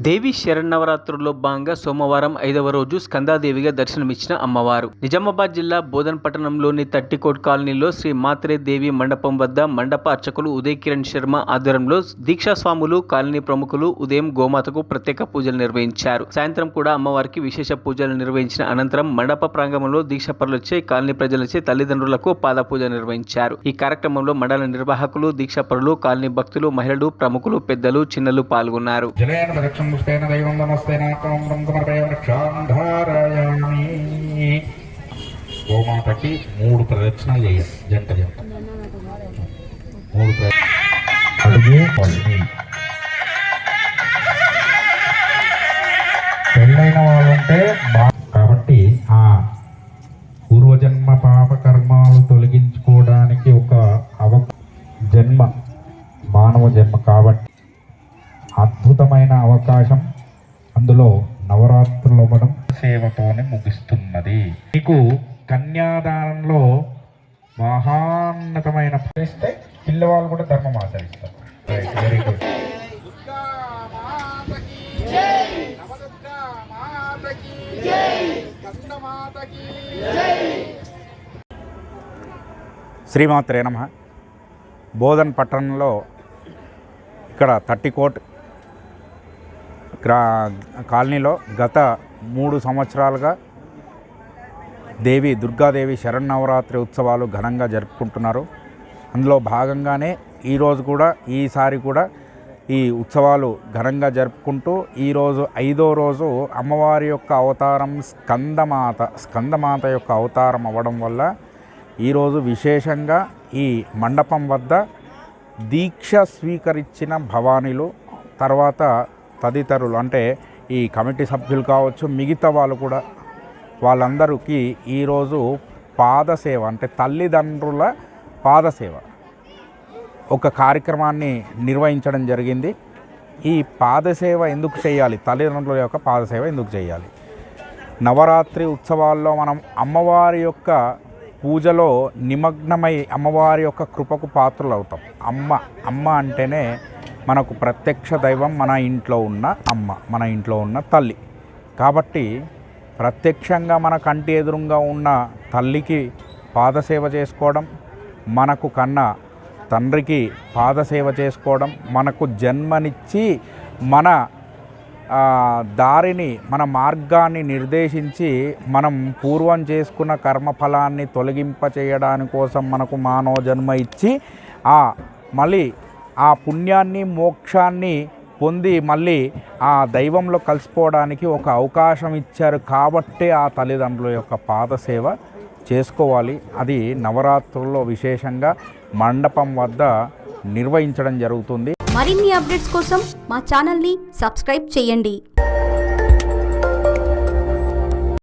దేవి శరన్నవరాత్రుల్లో భాగంగా సోమవారం 5వ రోజు స్కందాదేవిగా దర్శనమిచ్చిన అమ్మవారు నిజామాబాద్ జిల్లా బోధన్ పట్టణంలోని తట్టికోట్ కాలనీలో శ్రీ మాత్రే దేవి మండపం వద్ద మండప అర్చకులు ఉదయ్ కిరణ్ శర్మ ఆధ్వర్యంలో దీక్షా స్వాములు కాలనీ ప్రముఖులు ఉదయం గోమాతకు ప్రత్యేక పూజలు నిర్వహించారు. సాయంత్రం కూడా అమ్మవారికి విశేష పూజలు నిర్వహించిన అనంతరం మండప ప్రాంగణంలో దీక్షాపరులచే కాలనీ ప్రజలచే తల్లిదండ్రులకు పాదపూజ నిర్వహించారు. ఈ కార్యక్రమంలో మండల నిర్వాహకులు, దీక్షాపరులు, కాలనీ భక్తులు, మహిళలు, ప్రముఖులు, పెద్దలు, చిన్నలు పాల్గొన్నారు. పుష్పేన దైవం నమస్తేన ధారయామి. గోమాతకి 3 ప్రదక్షిణలు చేయాలి. జంట 3 పెళ్ళైన వాళ్ళంటే కాబట్టి ఆ పూర్వజన్మ పాపకర్మాలు తొలగించుకోవడానికి ఒక జన్మ మానవ జన్మ కాబట్టి అద్భుతమైన అవకాశం. అందులో నవరాత్రులు అవ్వడం సేవతోనే ముగిస్తున్నది. మీకు కన్యాదానంలో మహాన్నతమైన ఫలిస్తే పిల్లవాళ్ళు కూడా ధర్మం ఆచరిస్తారు. Very good. శ్రీమాత్రే నమః. బోధన్ పట్టణంలో ఇక్కడ తట్టికోట్ కాలనీలో గత 3 సంవత్సరాలుగా దుర్గాదేవి శరన్నవరాత్రి ఉత్సవాలు ఘనంగా జరుపుకుంటున్నారు. అందులో భాగంగానే ఈసారి కూడా ఈ ఉత్సవాలు ఘనంగా జరుపుకుంటూ ఈరోజు 5వ రోజు అమ్మవారి యొక్క అవతారం స్కందమాత యొక్క అవతారం అవ్వడం వల్ల ఈరోజు విశేషంగా ఈ మండపం వద్ద దీక్ష స్వీకరించిన భవానీలు, తర్వాత తదితరులు అంటే ఈ కమిటీ సభ్యులు కావచ్చు, మిగతా వాళ్ళు కూడా వాళ్ళందరికీ ఈరోజు పాదసేవ అంటే తల్లిదండ్రుల పాదసేవ ఒక కార్యక్రమాన్ని నిర్వహించడం జరిగింది. ఈ పాదసేవ ఎందుకు చేయాలి, తల్లిదండ్రుల యొక్క పాదసేవ ఎందుకు చేయాలి? నవరాత్రి ఉత్సవాల్లో మనం అమ్మవారి యొక్క పూజలో నిమగ్నమై అమ్మవారి యొక్క కృపకు పాత్రలు అవుతాం. అమ్మ అంటేనే మనకు ప్రత్యక్ష దైవం, మన ఇంట్లో ఉన్న అమ్మ, మన ఇంట్లో ఉన్న తల్లి. కాబట్టి ప్రత్యక్షంగా మన కంటి ఎదురుగా ఉన్న తల్లికి పాదసేవ చేసుకోవడం, మనకు కన్నా తండ్రికి పాదసేవ చేసుకోవడం, మనకు జన్మనిచ్చి మన దారిని, మన మార్గాన్ని నిర్దేశించి మనం పూర్వం చేసుకున్న కర్మఫలాన్ని తొలగింపచేయడాని కోసం మనకు మానవ జన్మ ఇచ్చి మళ్ళీ ఆ పుణ్యాన్ని, మోక్షాన్ని పొంది మళ్ళీ ఆ దైవంలో కలిసిపోవడానికి ఒక అవకాశం ఇచ్చారు. కాబట్టే ఆ తల్లిదండ్రుల యొక్క పాదసేవ చేసుకోవాలి. అది నవరాత్రుల్లో విశేషంగా మండపం వద్ద నిర్వహించడం జరుగుతుంది. మరిన్ని అప్డేట్స్ కోసం మా ఛానల్ని సబ్స్క్రైబ్ చేయండి.